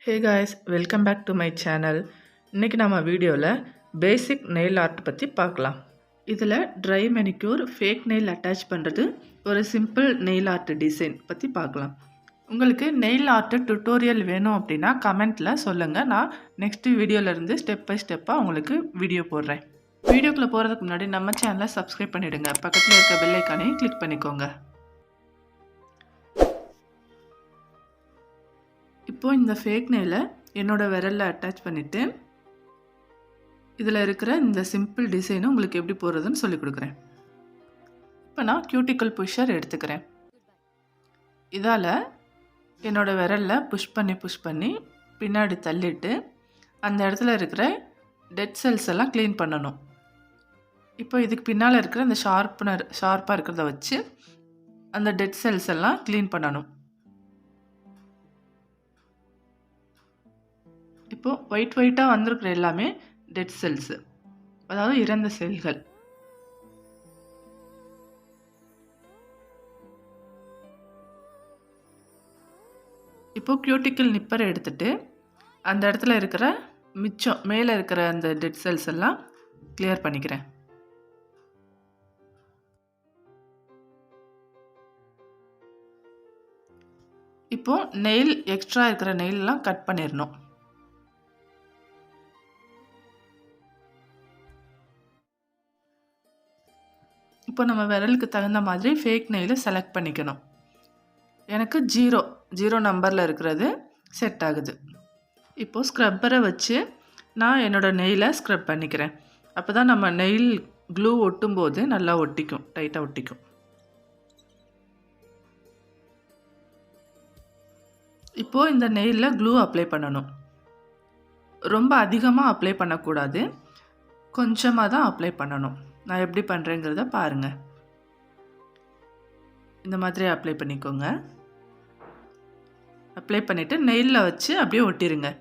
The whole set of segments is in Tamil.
Hey guys, welcome back to my channel. இன்றைக்கி நம்ம வீடியோவில் பேசிக் நெயில் ஆர்ட் பற்றி பார்க்கலாம். இதில் dry manicure, fake nail attach பண்ணுறது, ஒரு சிம்பிள் நெயில் ஆர்ட் டிசைன் பற்றி பார்க்கலாம். உங்களுக்கு நெயில் ஆர்ட் டுட்டோரியல் வேணும் அப்படின்னா கமெண்ட்டில் சொல்லுங்கள். நான் நெக்ஸ்ட் வீடியோவிலேருந்து ஸ்டெப் பை ஸ்டெப்பாக உங்களுக்கு வீடியோ போடுறேன். வீடியோக்குள்ளே போகிறதுக்கு முன்னாடி நம்ம சேனலை சப்ஸ்கிரைப் பண்ணிவிடுங்க. பக்கத்தில் இருக்க பெல் ஐக்கானையும் கிளிக் பண்ணிக்கோங்க. இப்போது இந்த ஃபேக் நெயிலை என்னோடய விரலில் அட்டாச் பண்ணிவிட்டு இதில் இருக்கிற இந்த சிம்பிள் டிசைனை உங்களுக்கு எப்படி போடுறதுன்னு சொல்லிக் கொடுக்குறேன். இப்போ நான் கியூட்டிக்கல் புஷ்ஷர் எடுத்துக்கிறேன். இதால் என்னோடய விரலில் புஷ் பண்ணி பின்னாடி தள்ளிட்டு அந்த இடத்துல இருக்கிற டெட் செல்ஸ் எல்லாம் க்ளீன் பண்ணணும். இப்போ இதுக்கு பின்னால் இருக்கிற இந்த ஷார்ப்பாக இருக்கிறத வச்சு அந்த டெட் செல்ஸ் எல்லாம் க்ளீன் பண்ணணும். இப்போது ஒயிட்டாக வந்திருக்கிற எல்லாமே டெட் செல்ஸு, அதாவது இறந்த செல்கள். இப்போது கியூட்டிக்கல் நிப்பரை எடுத்துகிட்டு அந்த இடத்துல இருக்கிற மிச்சம் மேலே இருக்கிற அந்த டெட் செல்ஸ் எல்லாம் கிளியர் பண்ணிக்கிறேன். இப்போது நெயில் எக்ஸ்ட்ரா இருக்கிற நெயிலெலாம் கட் பண்ணிடணும். இப்போ நம்ம விரலுக்கு தகுந்த மாதிரி ஃபேக் நெயிலை செலக்ட் பண்ணிக்கணும். எனக்கு 0 நம்பரில் இருக்கிறது செட் ஆகுது. இப்போது ஸ்க்ரப்பரை வச்சு நான் என்னோடய நெயிலை ஸ்க்ரப் பண்ணிக்கிறேன். அப்போ தான் நம்ம நெயில் க்ளூ ஒட்டும்போது நல்லா ஒட்டிக்கும், டைட்டாக ஒட்டிக்கும். இப்போது இந்த நெயிலில் க்ளூ அப்ளை பண்ணணும். ரொம்ப அதிகமாக அப்ளை பண்ணக்கூடாது, கொஞ்சமாக தான் அப்ளை பண்ணணும். நான் எப்படி பண்ணுறேங்கிறத பாருங்கள். இந்த மாதிரி அப்ளை பண்ணிக்கோங்க. அப்ளை பண்ணிவிட்டு நெயிலில் வச்சு அப்படியே ஒட்டிடுங்க.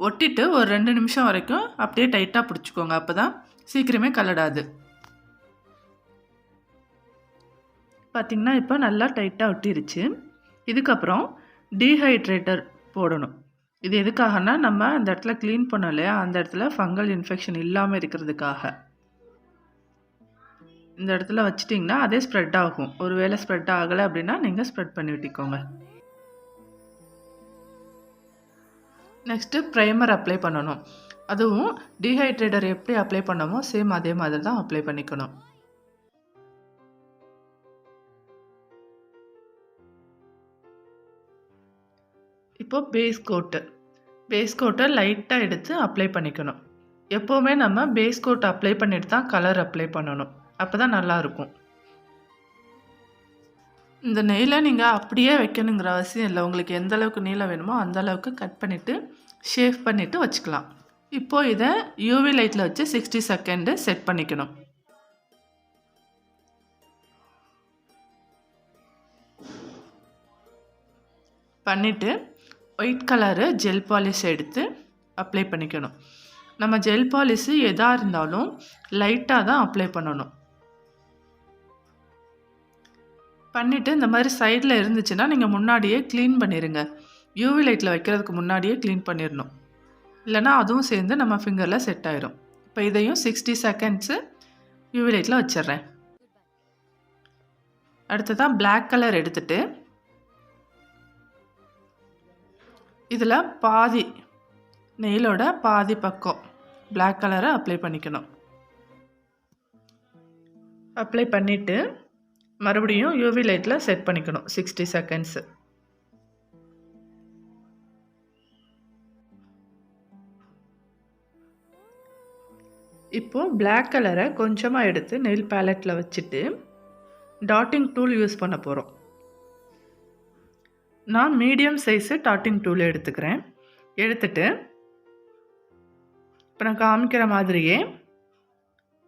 ஒட்டிட்டு ஒரு 2 நிமிஷம் வரைக்கும் அப்படியே டைட்டாக பிடிச்சிக்கோங்க. அப்போ தான் சீக்கிரமே கலடாது. பார்த்திங்கன்னா இப்போ நல்லா டைட்டாக ஒட்டிருச்சு. இதுக்கப்புறம் டீஹைட்ரேட்டர் போடணும். இது எதுக்காகனா நம்ம அந்த இடத்துல க்ளீன் பண்ணோம் இல்லையா, அந்த இடத்துல ஃபங்கல் இன்ஃபெக்ஷன் இல்லாமல் இருக்கிறதுக்காக. இந்த இடத்துல வச்சிட்டிங்கன்னா அதே ஸ்ப்ரெட் ஆகும். ஒரு வேளை ஸ்ப்ரெட் ஆகலை அப்படின்னா நீங்கள் ஸ்ப்ரெட் பண்ணி விட்டுக்கோங்க. நெக்ஸ்ட்டு ப்ரைமர் அப்ளை பண்ணணும். அதுவும் டீஹைட்ரேட்டர் எப்படி அப்ளை பண்ணமோ சேம் அதே மாதிரி தான் அப்ளை பண்ணிக்கணும். இப்போது பேஸ் கோட்டை லைட்டாக எடுத்து அப்ளை பண்ணிக்கணும். எப்போவுமே நம்ம பேஸ் கோட் அப்ளை பண்ணிட்டு தான் கலர் அப்ளை பண்ணணும். அப்போ தான் நல்லாயிருக்கும். இந்த நெயிலை நீங்கள் அப்படியே வைக்கணுங்கிற அவசியம் இல்லை. உங்களுக்கு எந்த அளவுக்கு நீளம் வேணுமோ அந்த அளவுக்கு கட் பண்ணிவிட்டு ஷேவ் பண்ணிவிட்டு வச்சுக்கலாம். இப்போது இதை யூவி லைட்டில் வச்சு 60 செகண்டு செட் பண்ணிக்கணும். பண்ணிவிட்டு ஒயிட் கலரு ஜெல் பாலிஷ் எடுத்து அப்ளை பண்ணிக்கணும். நம்ம ஜெல் பாலிஷு எதாக இருந்தாலும் லைட்டாக தான் அப்ளை பண்ணணும். பண்ணிவிட்டு இந்த மாதிரி சைடில் இருந்துச்சுன்னா நீங்கள் முன்னாடியே க்ளீன் பண்ணிடுங்க. யூவி லைட்டில் வைக்கிறதுக்கு முன்னாடியே க்ளீன் பண்ணிடணும். இல்லைனா அதுவும் சேர்ந்து நம்ம ஃபிங்கரில் செட் ஆயிடும். இப்போ இதையும் 60 செகண்ட்ஸு யூவி லைட்டில் வச்சிட்றேன். அடுத்ததான் பிளாக் கலர் எடுத்துகிட்டு இதில் பாதி நெயிலோட பாதி பக்கம் பிளாக் கலரை அப்ளை பண்ணிக்கணும். அப்ளை பண்ணிவிட்டு மறுபடியும் யூவி லைட்டில் செட் பண்ணிக்கணும் 60 செகண்ட்ஸு. இப்போது பிளாக் கலரை கொஞ்சமாக எடுத்து நெயில் பேலட்டில் வச்சுட்டு டாட்டிங் டூல் யூஸ் பண்ண போகிறோம். நான் மீடியம் சைஸு டாட்டிங் டூல் எடுத்துக்கிறேன். எடுத்துட்டு இப்போ நான் காமிக்கிற மாதிரியே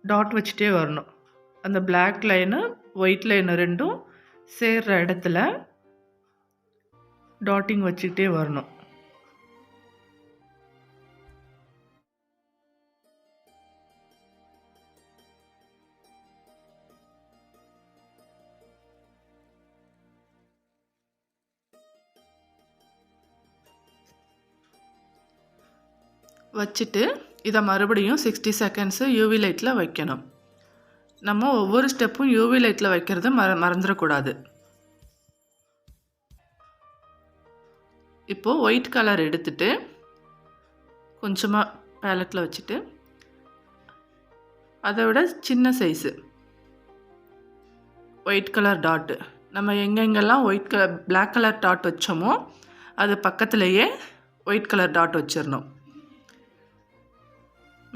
டாட் வச்சுட்டே வரணும். அந்த பிளாக் லைனு ஒயிட் லைனு ரெண்டும் சேர்கிற இடத்துல டாட்டிங் வச்சுக்கிட்டே வரணும். வச்சுட்டு இதை மறுபடியும் 60 செகண்ட்ஸு யூவி லைட்டில் வைக்கணும். நம்ம ஒவ்வொரு ஸ்டெப்பும் யூவி லைட்டில் வைக்கிறது மறந்துடக்கூடாது. இப்போது ஒயிட் கலர் எடுத்துட்டு கொஞ்சமாக பேலட்டில் வச்சுட்டு அதை விட சின்ன சைஸு ஒயிட் கலர் டாட்டு, நம்ம எங்கெங்கெல்லாம் பிளாக் கலர் டாட் வச்சோமோ அது பக்கத்துலேயே ஒயிட் கலர் டாட் வச்சிடணும்.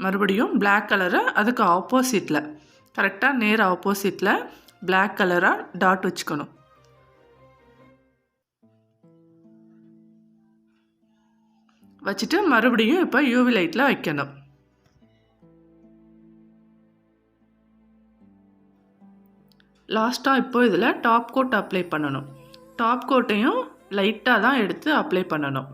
மறுபடியும் பிளாக் கலரை அதுக்கு ஆப்போசிட்டில், கரெக்டாக நேர் ஆப்போசிட்டில் பிளாக் கலராக டாட் வச்சுக்கணும். வச்சுட்டு மறுபடியும் இப்போ யூவி லைட்டில் வைக்கணும். லாஸ்ட்டாக இப்போ இதில் டாப் கோட் அப்ளை பண்ணணும். டாப் கோட்டையும் லைட்டாக தான் எடுத்து அப்ளை பண்ணணும்.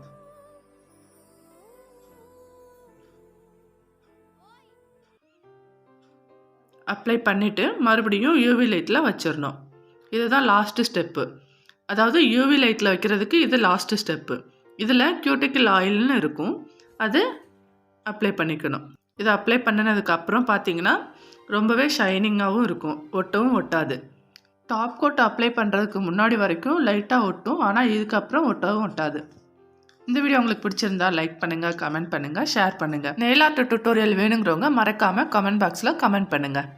அப்ளை பண்ணிவிட்டு மறுபடியும் யூவி லைட்டில் வச்சிடணும். இதுதான் லாஸ்ட்டு ஸ்டெப்பு. அதாவது யூவி லைட்டில் வைக்கிறதுக்கு இது லாஸ்ட்டு ஸ்டெப்பு. இதில் கியூட்டிக்கல் ஆயில்னு இருக்கும், அது அப்ளை பண்ணிக்கணும். இதை அப்ளை பண்ணினதுக்கப்புறம் பார்த்தீங்கன்னா ரொம்பவே ஷைனிங்காகவும் இருக்கும், ஒட்டவும் ஒட்டாது. டாப் கோட் அப்ளை பண்ணுறதுக்கு முன்னாடி வரைக்கும் லைட்டாக ஒட்டும், ஆனால் இதுக்கப்புறம் ஒட்டவும் ஒட்டாது. இந்த வீடியோ உங்களுக்கு பிடிச்சிருந்தா லைக் பண்ணுங்கள், கமெண்ட் பண்ணுங்கள், ஷேர் பண்ணுங்கள். நெயில் ஆர்ட் டியூட்டோரியல் வேணுங்கிறவங்க மறக்காமல் கமெண்ட் பாக்ஸில் கமெண்ட் பண்ணுங்கள்.